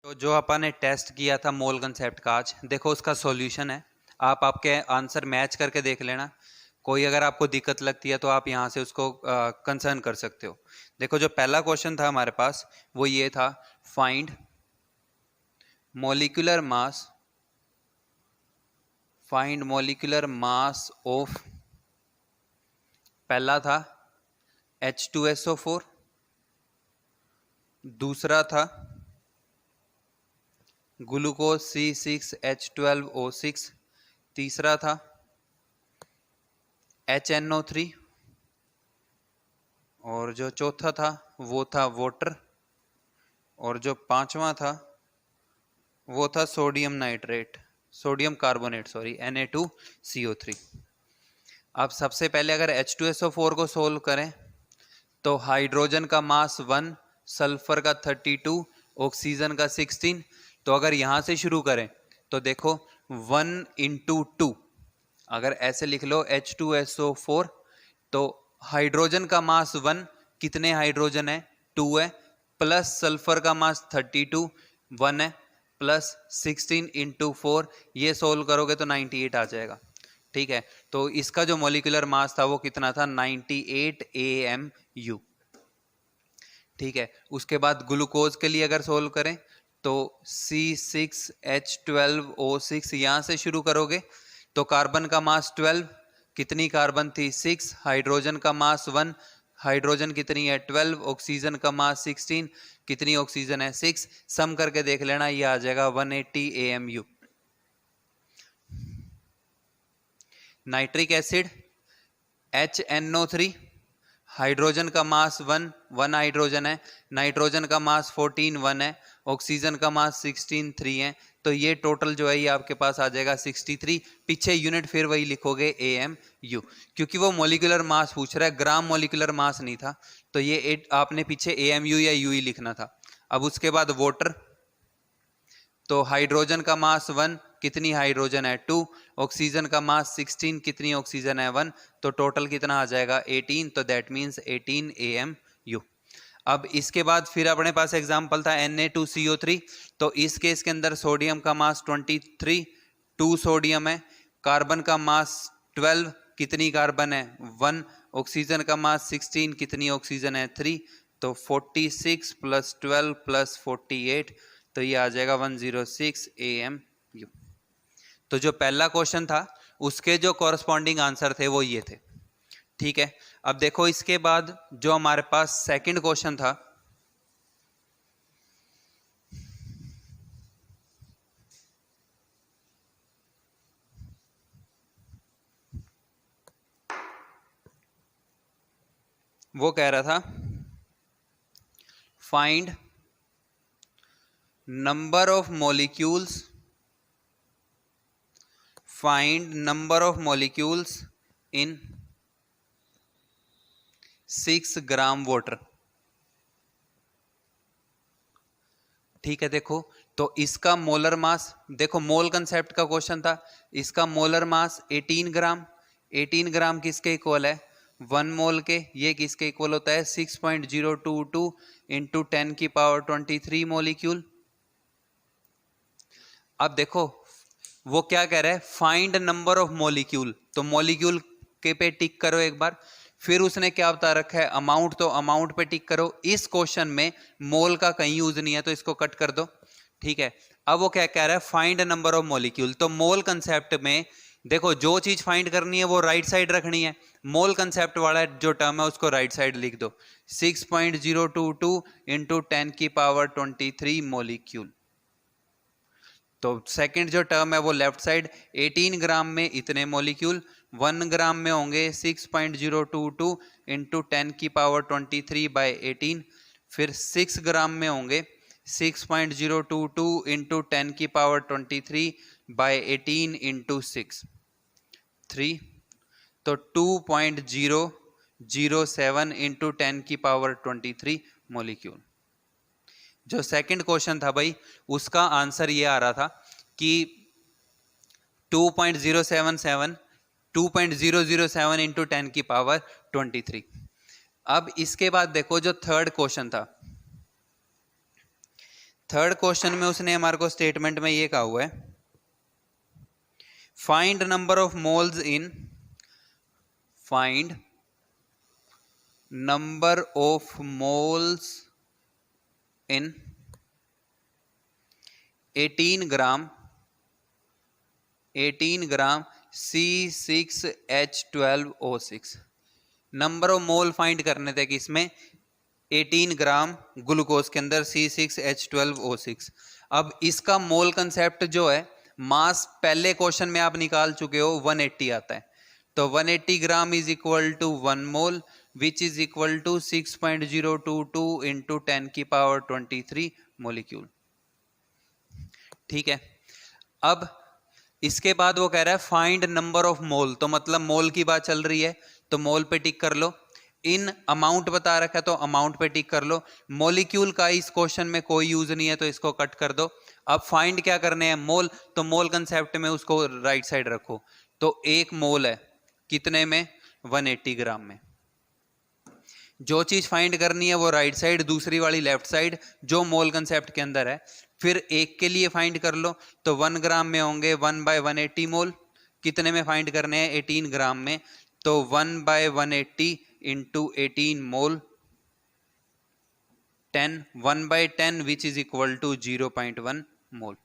तो जो अपन ने टेस्ट किया था मोल कंसेप्ट का, आज देखो उसका सॉल्यूशन है। आप आपके आंसर मैच करके देख लेना। कोई अगर आपको दिक्कत लगती है तो आप यहाँ से उसको कंसर्न कर सकते हो। देखो जो पहला क्वेश्चन था हमारे पास वो ये था, find molecular mass, find molecular mass of, पहला था H2SO4, दूसरा था ग्लूकोज C6H12O6, तीसरा था HNO3 और जो चौथा था वो था वाटर और जो पांचवा था वो था sodium nitrate, sodium carbonate sorry Na2CO3। अब सबसे पहले अगर H2SO4 को सोल्व करें तो हाइड्रोजन का मास 1, सल्फर का 32, ऑक्सीजन का 16। तो अगर यहां से शुरू करें तो देखो 1 × 2, अगर ऐसे लिख लो H2SO4 तो हाइड्रोजन का मास 1, कितने हाइड्रोजन है 2 है, प्लस सल्फर का मास 32 1 है, प्लस 16 × 4, ये सोल्व करोगे तो 98 आ जाएगा। ठीक है, तो इसका जो मॉलिक्यूलर मास था वो कितना था 98 AMU। ठीक है, उसके बाद ग्लूकोज के लिए अगर सोल्व करें तो C6H12O6, यहां से शुरू करोगे तो कार्बन का मास 12, कितनी कार्बन थी 6, हाइड्रोजन का मास 1, हाइड्रोजन कितनी है 12, ऑक्सीजन का मास 16, कितनी ऑक्सीजन है 6, सम करके देख लेना, ये आ जाएगा 180 AMU। Nitric acid HNO3, hydrogen का मास 1 हाइड्रोजन है, नाइट्रोजन का मास 14 1 है, ऑक्सीजन का मास 16 3 है। तो ये टोटल जो है ये आपके पास आ जाएगा 63। पीछे यूनिट फिर वही लिखोगे AMU, क्योंकि वो मॉलिक्यूलर मास पूछ रहा है, ग्राम मॉलिक्यूलर मास नहीं था, तो ये आपने पीछे AMU या UE लिखना था। अब उसके बाद वाटर, तो हाइड्रोजन का मास 1, कितनी हाइड्रोजन है 2, ऑक्सीजन का मास 16, कितनी ऑक्सीजन है 1, तो टोटल कितना आ जाएगा 18, तो दैट मींस 18 AMU। अब इसके बाद फिर अपने पास एग्जांपल था Na2CO3, तो इस केस के अंदर सोडियम का मास 23, 2 सोडियम है, कार्बन का मास 12, कितनी कार्बन है 1, ऑक्सीजन का मास 16, कितनी ऑक्सीजन है 3, तो 46 + 12 + 48, तो ये आ जाएगा 106 AMU। तो जो पहला क्वेश्चन था उसके जो कॉरस्पॉन्डिंग आंसर थे वो ये थे। ठीक है, अब देखो इसके बाद जो हमारे पास सेकंड क्वेश्चन था, वो कह रहा था find number of molecules, find number of molecules in 6 gram water. ठीक है, देखो तो इसका मोलर मास, देखो मोल कंसेप्ट का क्वेश्चन था, इसका मोलर मास 18 ग्राम, 18 ग्राम किसके इक्वल है 1 मोल के, ये किसके इक्वल होता है 6.022 × 10⁻23 मॉलिक्यूल। अब देखो वो क्या कह रहा है, फाइंड नंबर ऑफ मॉलिक्यूल, तो मॉलिक्यूल के पे टिक करो एक बार, फिर उसने क्या बता रखा है अमाउंट, तो अमाउंट पे टिक करो। इस क्वेश्चन में मोल का कहीं यूज नहीं है तो इसको कट कर दो। ठीक है, अब वो क्या कह रहा है फाइंड नंबर ऑफ मॉलिक्यूल, तो मोल कंसेप्ट में देखो जो चीज फाइंड करनी है वो राइट साइड रखनी है, मोल कंसेप्ट वाला जो टर्म है उसको राइट साइड लिख दो, 6.022 × 10⁻23 मॉलिक्यूल। तो सेकंड जो टर्म है वो लेफ्ट साइड, 18 ग्राम में इतने मॉलिक्यूल, 1 ग्राम में होंगे 6.022 × 10⁻23/18, फिर 6 ग्राम में होंगे 6.022 × 10⁻23/18 × 6 3, तो 2.007 × 10⁻23 मॉलिक्यूल। जो सेकंड क्वेश्चन था भाई उसका आंसर ये आ रहा था कि 2.007 × 10⁻23। अब इसके बाद देखो जो थर्ड क्वेश्चन था, थर्ड क्वेश्चन में उसने हमारे को स्टेटमेंट में ये कहा हुआ है, find number of moles in, find number of moles in 18 gram C6H12O6। Number of mole find करने थे कि इसमें 18 ग्राम ग्लूकोज के अंदर C6H12O6। अब इसका मोल कंसेप्ट जो है, मास पहले क्वेश्चन में आप निकाल चुके हो, 180 आता है, तो 180 gram is equal to 1 mole which is equal to 6.022 into 10 की पावर 23 मोलिक्यूल। ठीक है, अब इसके बाद वो कह रहा है फाइंड नंबर ऑफ मोल, तो मतलब मोल की बात चल रही है, तो मोल पे टिक कर लो। इन अमाउंट बता रखा है तो अमाउंट पे टिक कर लो। मॉलिक्यूल का इस क्वेश्चन में कोई यूज नहीं है तो इसको कट कर दो। अब फाइंड क्या करने हैं, मोल, तो मोल कंसेप्ट में उसको राइट साइड रखो। तो एक मोल है कितने में, 180 ग्राम में। जो चीज फाइंड करनी है वो राइट साइड, दूसरी वाली लेफ्ट साइड, जो मोल कंसेप्ट के अंदर है। फिर एक के लिए फाइंड कर लो, तो 1 ग्राम में होंगे 1/180 मोल, कितने में फाइंड करने हैं, 18 ग्राम में, तो 1/180 into 18 mole 10, 1/10 which is equal to 0.1 mole.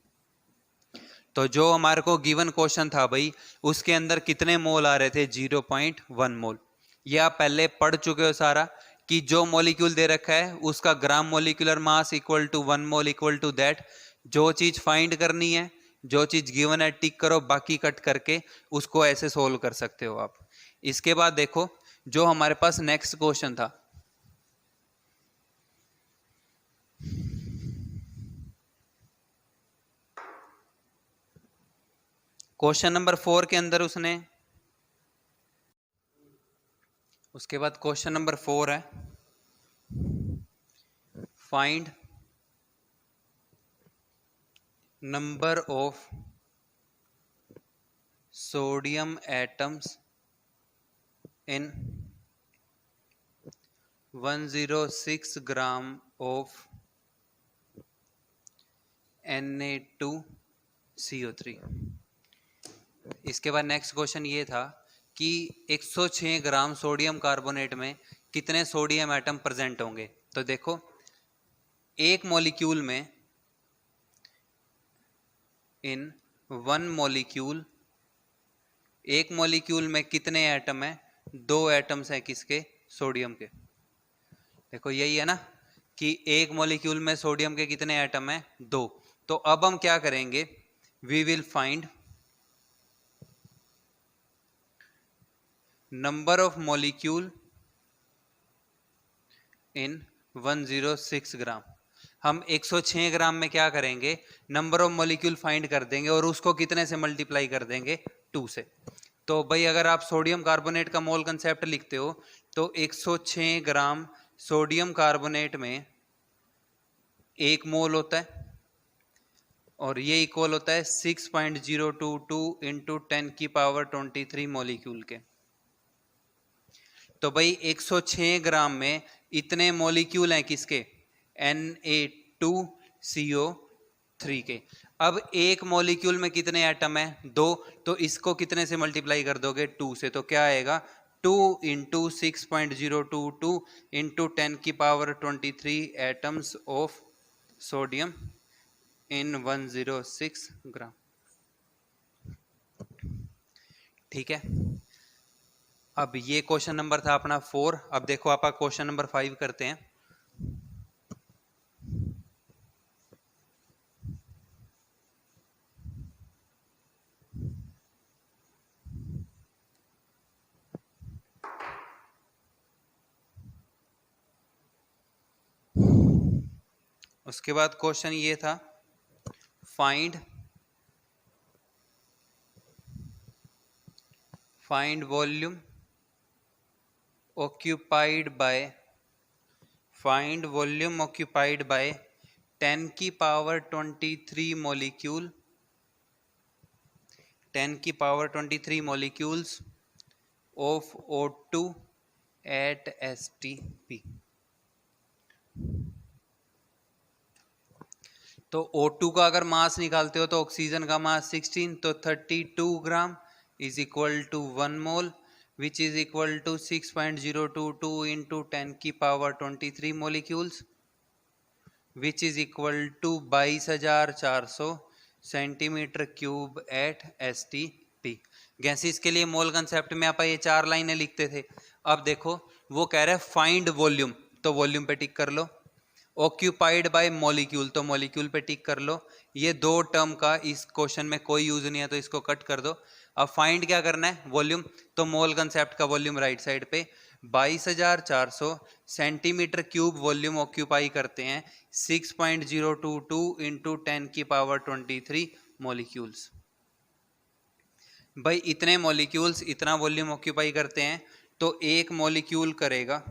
तो जो हमारे को गिवन क्वेश्चन था भाई, उसके अंदर कितने मोल आ रहे थे, 0.1 मोल। ये आप पहले पढ़ चुके हो सारा, कि जो मॉलिक्यूल दे रखा है उसका gram molecular mass equal to 1 mole equal to that. जो चीज फाइंड करनी है, जो चीज गिवन है टिक करो, बाकी कट करके उसको ऐसे सोल्व कर सकते हो आप। इसके बाद देखो जो हमारे पास नेक्स्ट क्वेश्चन था, क्वेश्चन नंबर 4 के अंदर उसने, उसके बाद क्वेश्चन नंबर 4 है, find number of sodium atoms in 106 gram of Na2CO3। इसके बाद नेक्स्ट क्वेश्चन ये था कि 106 ग्राम सोडियम कार्बोनेट में कितने सोडियम एटम प्रेजेंट होंगे। तो देखो एक मॉलिक्यूल में, इन वन मॉलिक्यूल, एक मॉलिक्यूल में कितने एटम है, 2 एटम्स है किसके, सोडियम के। देखो यही है ना कि एक मॉलिक्यूल में सोडियम के कितने एटम है, 2। तो अब हम क्या करेंगे, we will find number of molecule in 106 gram. हम 106 ग्राम में क्या करेंगे, नंबर ऑफ मॉलिक्यूल फाइंड कर देंगे और उसको कितने से मल्टीप्लाई कर देंगे, 2 से। तो भाई अगर आप सोडियम कार्बोनेट का मोल कंसेप्ट लिखते हो तो 106 ग्राम सोडियम कार्बोनेट में 1 मोल होता है, और ये इक्वल होता है 6.022 इंटू 10 की पावर 23 मॉलिक्यूल के। तो भाई 106 ग्राम में इतने मॉलिक्यूल हैं किसके, Na2CO3 के। अब एक मॉलिक्यूल में कितने एटम है, 2, तो इसको कितने से मल्टीप्लाई कर दोगे, 2 से। तो क्या आएगा, 2 इंटू 6.022 इंटू 10 की पावर 23 एटम्स ऑफ सोडियम इन 106 ग्राम। ठीक है, अब ये क्वेश्चन नंबर था अपना 4। अब देखो आप क्वेश्चन नंबर 5 करते हैं। उसके बाद क्वेश्चन ये था, find volume occupied by, find volume occupied by 10 की पावर 23 मॉलिक्यूल, 10 की power 23 molecules of O2 at STP। तो O2 का अगर मास निकालते हो तो ऑक्सीजन का मास 16, तो 32 gram is equal to 1 mole which is equal to 6.022 into 10 की power 23 molecules which is equal to 22,400 centimetre cube at STP। Gases के लिए मोल कंसेप्ट में आप ये 4 लाइनें लिखते थे। अब देखो वो कह रहे हैं फाइंड वॉल्यूम, तो वॉल्यूम पे टिक कर लो। ऑक्यूपाइड बाय मॉलिक्यूल, तो मॉलिक्यूल पे टिक कर लो। ये दो टर्म का इस क्वेश्चन में कोई यूज नहीं है तो इसको कट कर दो। अब फाइंड क्या करना है, वॉल्यूम, तो मोल कंसेप्ट का वॉल्यूम राइट साइड पे 22,400 सेंटीमीटर क्यूब वॉल्यूम ऑक्यूपाई करते हैं 6.022 इंटू 10 की पावर 23 मॉलिक्यूल्स। भाई इतने मॉलिक्यूल्स इतना वॉल्यूम ऑक्यूपाई करते हैं तो एक मॉलिक्यूल करेगा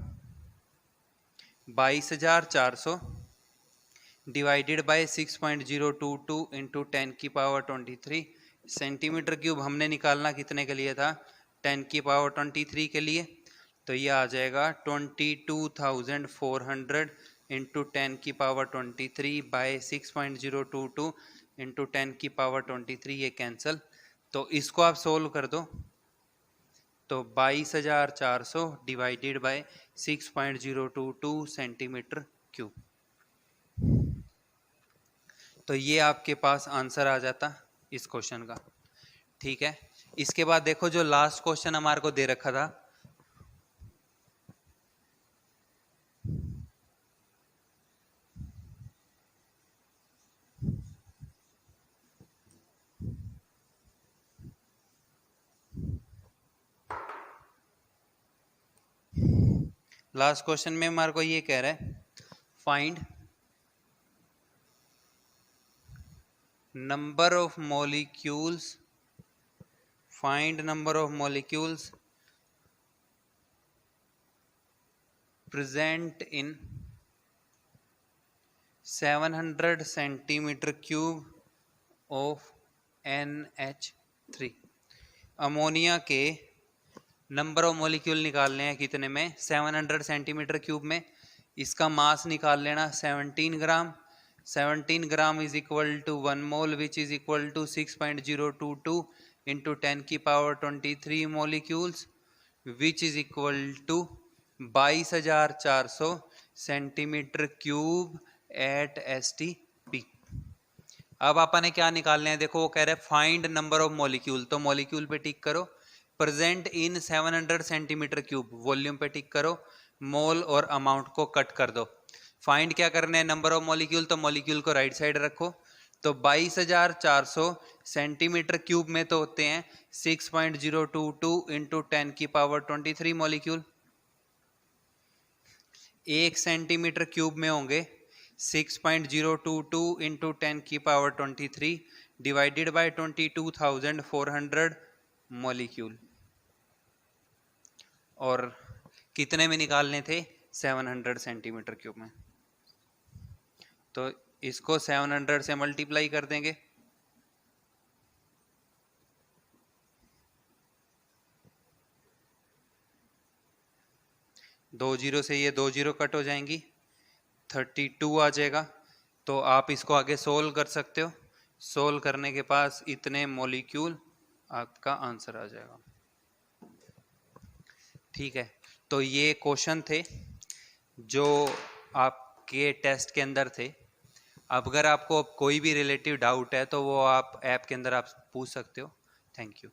22,400 डिवाइडेड बाय 6.022 इंटू 10 की पावर 23 सेंटीमीटर क्यूब हमने निकालना कितने के लिए था, 10 की पावर 23 के लिए। तो ये आ जाएगा 22,400 इंटू 10 की पावर 23 बाय 6.022 इंटू 10 की पावर 23, ये कैंसिल। तो इसको आप सोल्व कर दो तो 22,400 डिवाइडेड बाय 6.022 सेंटीमीटर क्यूब, तो ये आपके पास आंसर आ जाता इस क्वेश्चन का। ठीक है, इसके बाद देखो जो लास्ट क्वेश्चन हमारे को दे रखा था, लास्ट क्वेश्चन में हमारे को ये कह रहा है find number of molecules, find number of molecules present in 700 centimetre cube of NH3। Ammonia के नंबर ऑफ मॉलिक्यूल निकालने हैं कितने में, 700 सेंटीमीटर क्यूब में। इसका मास निकाल लेना 17 gram. 17 gram is equal to 1 mole which is equal to 6.022 into 10 की power 23 molecules which is equal to 22,400 centimetre cube at STP। अब अपन ने क्या निकालना है, देखो वो कह रहे हैं फाइंड नंबर ऑफ मॉलिक्यूल, तो मॉलिक्यूल पे टिक करो। Present in 700 centimetre cube, volume पे टिक करो। मोल और अमाउंट को कट कर दो। फाइंड क्या करना है, नंबर ऑफ मॉलिक्यूल, तो मॉलिक्यूल को राइट साइड रखो। तो 22,400 सेंटीमीटर क्यूब में तो होते हैं 6.022 इंटू 10 की पावर 23 मॉलिक्यूल। 1 सेंटीमीटर क्यूब में होंगे 6.022 इंटू 10 की पावर 23 डिवाइडेड बाय 22,400 मॉलिक्यूल। और कितने में निकालने थे, 700 सेंटीमीटर क्यूब में। तो इसको 700 से मल्टीप्लाई कर देंगे। दो जीरो से ये 2 जीरो कट हो जाएंगी, 32 आ जाएगा। तो आप इसको आगे सोल्व कर सकते हो। सोल्व करने के पास इतने मॉलिक्यूल आपका आंसर आ जाएगा। ठीक है, तो ये क्वेश्चन थे जो आपके टेस्ट के अंदर थे। अब अगर आपको कोई भी रिलेटिव डाउट है तो वो आप ऐप के अंदर आप पूछ सकते हो। Thank you.